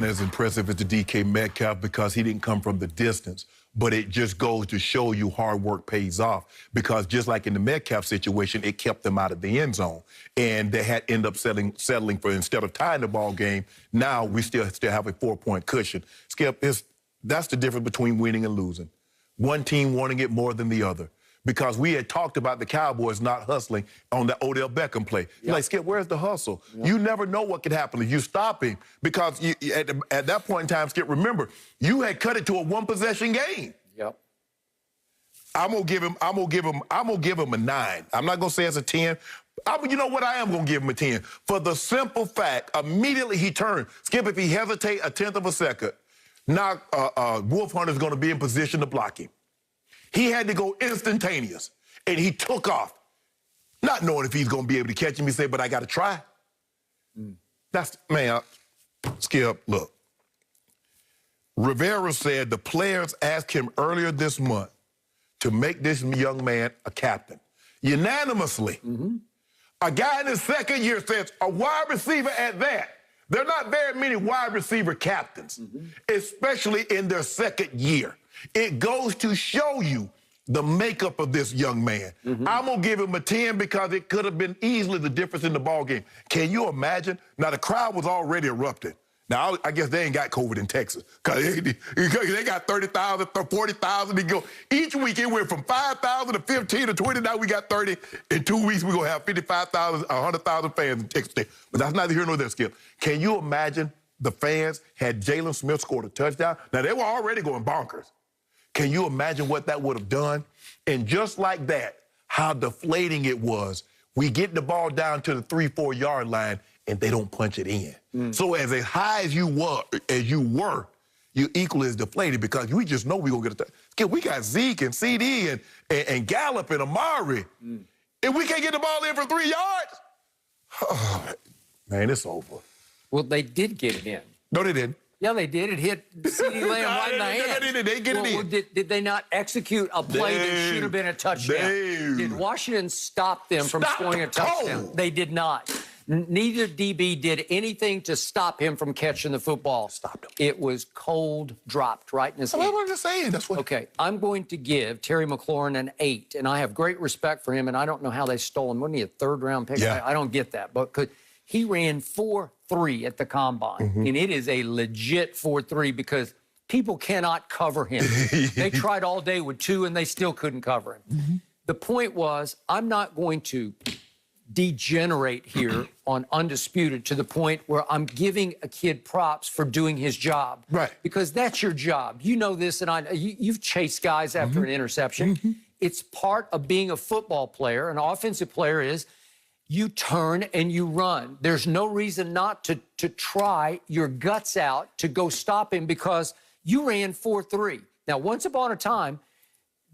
As impressive as the DK Metcalf because he didn't come from the distance. But it just goes to show you hard work pays off because just like in the Metcalf situation, it kept them out of the end zone. And they had end up settling for, instead of tying the ball game, now we still have a 4-point cushion. Skip, that's the difference between winning and losing. One team wanting it more than the other. Because we had talked about the Cowboys not hustling on the Odell Beckham play. Yep. Like, Skip, where's the hustle? Yep. You never know what could happen if you stop him. Because at that point in time, Skip, remember, you had cut it to a one-possession game. Yep. I'm gonna give him a 9. I'm not gonna say it's a 10. You know what? I am gonna give him a 10 for the simple fact immediately he turned. Skip, if he hesitate a 10th of a second, now Wolf Hunter's gonna be in position to block him. He had to go instantaneous, and he took off, not knowing if he's going to be able to catch him. He said, but I got to try. That's, man, Skip, look. Rivera said the players asked him earlier this month to make this young man a captain. Unanimously. A guy in his second year says, a wide receiver at that. There are not very many wide receiver captains, especially in their second year. It goes to show you the makeup of this young man. I'm going to give him a 10 because it could have been easily the difference in the ball game. Can you imagine? Now, the crowd was already erupting. Now, I guess they ain't got COVID in Texas because they got 30,000, 40,000. Each week it went from 5,000 to 15 to 20. Now we got 30. In 2 weeks, we're going to have 55,000, 100,000 fans in Texas State. But that's neither here nor there, Skip. Can you imagine the fans had Jalen Smith scored a touchdown? Now, they were already going bonkers. Can you imagine what that would have done? And just like that, how deflating it was. We get the ball down to the 3-4 yard line, and they don't punch it in. So as high as you were, you equally as deflated because we just know we're going to get a touchdown. We got Zeke and CD and Gallup and Amari. And we can't get the ball in for 3 yards? Oh, man, it's over. Well, they did get it in. No, they didn't. Yeah, they did. It hit CD Lamb right in the hand. They get it in. Did they not execute a play that should have been a touchdown? Did Washington stop them from scoring a touchdown? They did not. Neither DB did anything to stop him from catching the football. Stopped him. It was cold, dropped right in his hand. That's what I'm just saying. That's what. Okay, I'm going to give Terry McLaurin an 8, and I have great respect for him, and I don't know how they stole him. Wasn't he a third-round pick? Yeah. I don't get that, but he ran 4.3 at the combine, and it is a legit 4.3 because people cannot cover him. They tried all day with 2, and they still couldn't cover him. The point was, I'm not going to degenerate here on Undisputed to the point where I'm giving a kid props for doing his job. Right. Because that's your job. You know this, and you've chased guys after an interception. It's part of being a football player. An offensive player is you turn and you run. There's no reason not to try your guts out to go stop him because you ran 4.3. Now, once upon a time,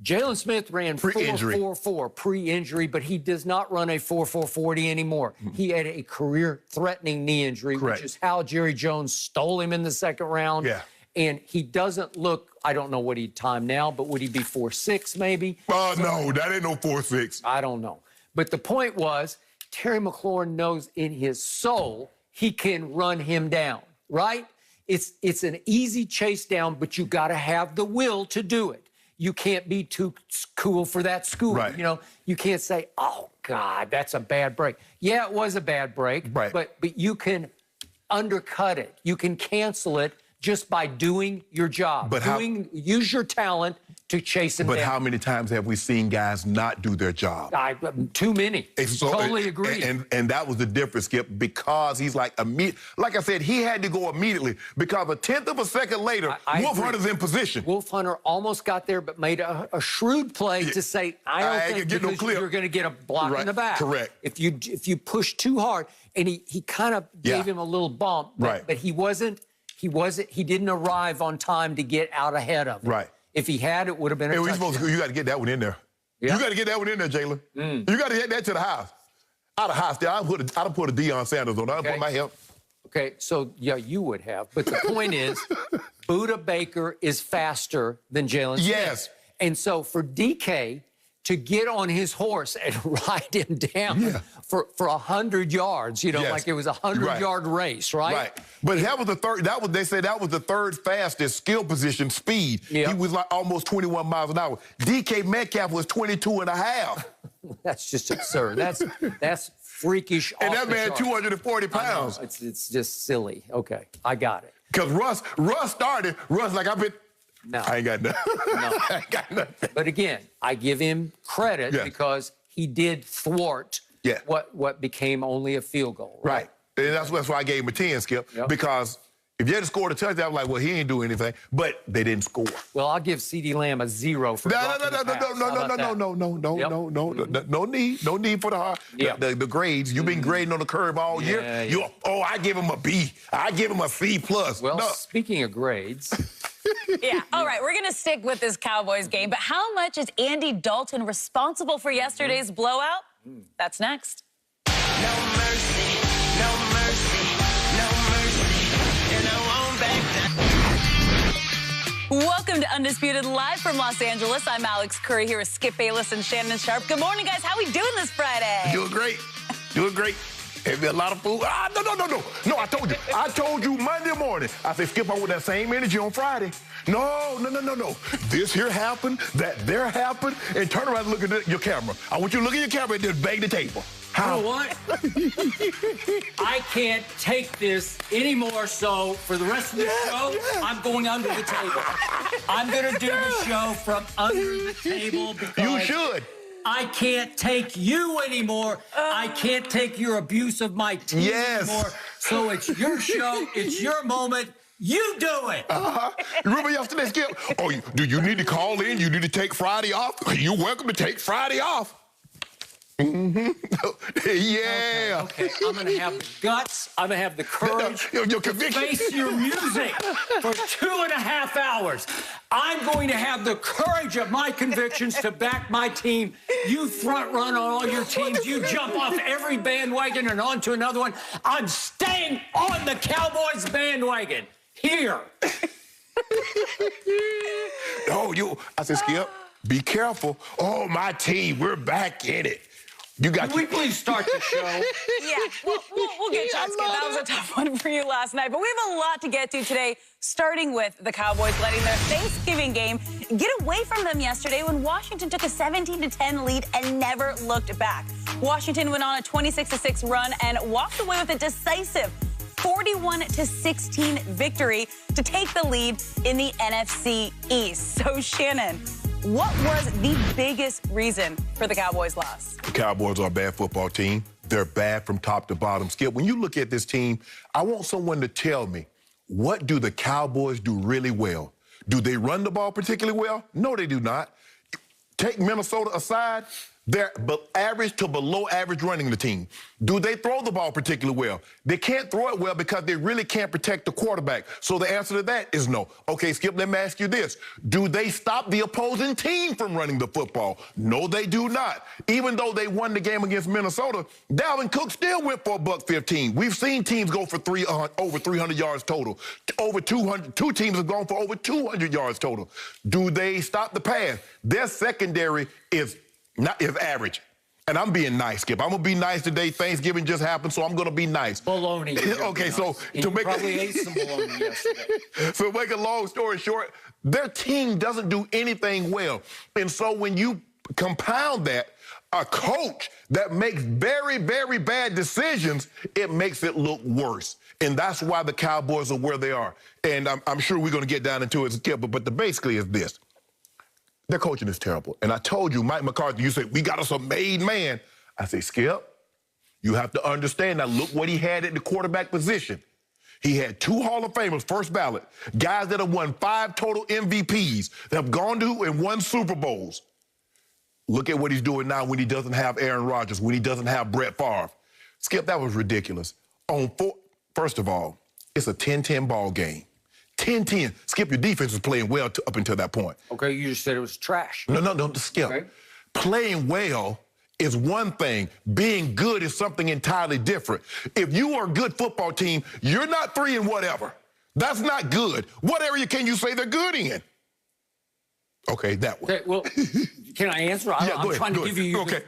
Jalen Smith ran 4.44 pre-injury, but he does not run a 4.440 anymore. He had a career-threatening knee injury, which is how Jerry Jones stole him in the second round. Yeah. And he doesn't look, I don't know what he'd time now, but would he be 4.6 maybe? Oh, no, that ain't no 4.6. I don't know. But the point was, Terry McLaurin knows in his soul he can run him down, right? It's an easy chase down, but you got to have the will to do it. You can't be too cool for that school. Right. You know, you can't say, oh, God, that's a bad break. Yeah, it was a bad break, right. but you can undercut it. You can cancel it just by doing your job. But use your talent to chase him down. But how many times have we seen guys not do their job? Too many. So, totally agree. And that was the difference, Skip, because he's like I said, he had to go immediately because a 10th of a second later, Wolf Hunter's in position. Wolf Hunter almost got there, but made a shrewd play to say, I don't think because you're going to get a block in the back. Correct. If you push too hard, and he kind of gave him a little bump, but he didn't arrive on time to get out ahead of him. Right. If he had, it would have been a touchdown. You got to get that one in there. Yeah. You got to get that one in there, Jalen. You got to get that to the house. Out of house there, I'd put a Deion Sanders on. I'd put my help. Okay, so, yeah, you would have. But the point is, Buda Baker is faster than Jalen Smith. Yes. And so for DK, to get on his horse and ride him down for 100 yards, you know, like it was a 100-yard race, right? Right. But that was the third, they say that was the third fastest skill position speed. Yep. He was like almost 21 miles an hour. DK Metcalf was 22 and a half. That's just absurd. That's freakish. And that man 240 pounds. It's just silly. Okay, I got it. Because Russ started, like, No. I ain't got nothing. No. I ain't got nothing. But again, I give him credit because he did thwart what became only a field goal. Right. And that's why I gave him a 10, Skip. Yep. Because if you had scored a touchdown, I was like, well, he ain't do anything. But they didn't score. Well, I'll give CeeDee Lamb a 0 for No need for the grades. You've been grading on the curve all year. I give him a B. I give him a C+. Well, speaking of grades. Yeah, all right, we're going to stick with this Cowboys game, but how much is Andy Dalton responsible for yesterday's blowout? That's next. No mercy, no mercy, no mercy, and I won't back down. Welcome to Undisputed Live from Los Angeles. I'm Alex Curry here with Skip Bayless and Shannon Sharp. Good morning, guys. How we doing this Friday? Doing great. Doing great. There's been a lot of food. No, I told you. I told you Monday morning. I said, Skip, I want that same energy on Friday. No. This here happened, that there happened, and turn around and look at your camera. I want you to look at your camera and just bang the table. How? You know what? I can't take this anymore, so for the rest of the show, I'm going under the table. I'm going to do the show from under the table because... You should. I can't take you anymore. I can't take your abuse of my team anymore. So it's your show. It's your moment. You do it. Remember yesterday, Skip? Oh, do you need to call in? You need to take Friday off? You're welcome to take Friday off. Yeah. Okay. I'm going to have the guts. I'm going to have the courage your to conviction. face your music for 2.5 hours. I'm going to have the courage of my convictions to back my team. You front run on all your teams. You jump off every bandwagon and onto another one. I'm staying on the Cowboys bandwagon here. I said, Skip, be careful. Oh, my team, we're back in it. Can we please start the show? Yeah, we'll get to it, Skip. That was a tough one for you last night. But we have a lot to get to today, starting with the Cowboys letting their Thanksgiving game get away from them yesterday when Washington took a 17-10 lead and never looked back. Washington went on a 26-6 run and walked away with a decisive 41-16 victory to take the lead in the NFC East. So, Shannon, what was the biggest reason for the Cowboys' loss? The Cowboys are a bad football team. They're bad from top to bottom. Skip, when you look at this team, I want someone to tell me, what do the Cowboys do really well? Do they run the ball particularly well? No, they do not. Take Minnesota aside, they're average to below average running the team. Do they throw the ball particularly well? They can't throw it well because they really can't protect the quarterback. So the answer to that is no. Okay, Skip, let me ask you this. Do they stop the opposing team from running the football? No, they do not. Even though they won the game against Minnesota, Dalvin Cook still went for $115. We've seen teams go for over 300 yards total. Over 200. Two teams have gone for over 200 yards total. Do they stop the pass? Their secondary is average. And I'm being nice, Skip. I'm going to be nice today. Thanksgiving just happened, so I'm going to be nice. Bologna. Okay, nice. So and to you make probably ate some bologna yesterday. So make a long story short, their team doesn't do anything well. And so when you compound that, a coach that makes very, very bad decisions, it makes it look worse. And that's why the Cowboys are where they are. And I'm sure we're going to get down into it, Skip, but the basically is this. Their coaching is terrible. And I told you, Mike McCarthy, you said, we got us a made man. I say, Skip, you have to understand now, look what he had at the quarterback position. He had 2 Hall of Famers, first ballot, guys that have won 5 total MVPs, that have gone to and won Super Bowls. Look at what he's doing now when he doesn't have Aaron Rodgers, when he doesn't have Brett Favre. Skip, that was ridiculous. First of all, it's a 10-10 ball game. 10-10. Skip, your defense was playing well up until that point. Okay, you just said it was trash. No, Skip. Okay. Playing well is one thing. Being good is something entirely different. If you are a good football team, you're not 3 and whatever. That's not good. What area can you say they're good in? Okay, that one. Okay, well, Can I answer? Yeah, go I'm ahead, trying go to give ahead. you Okay.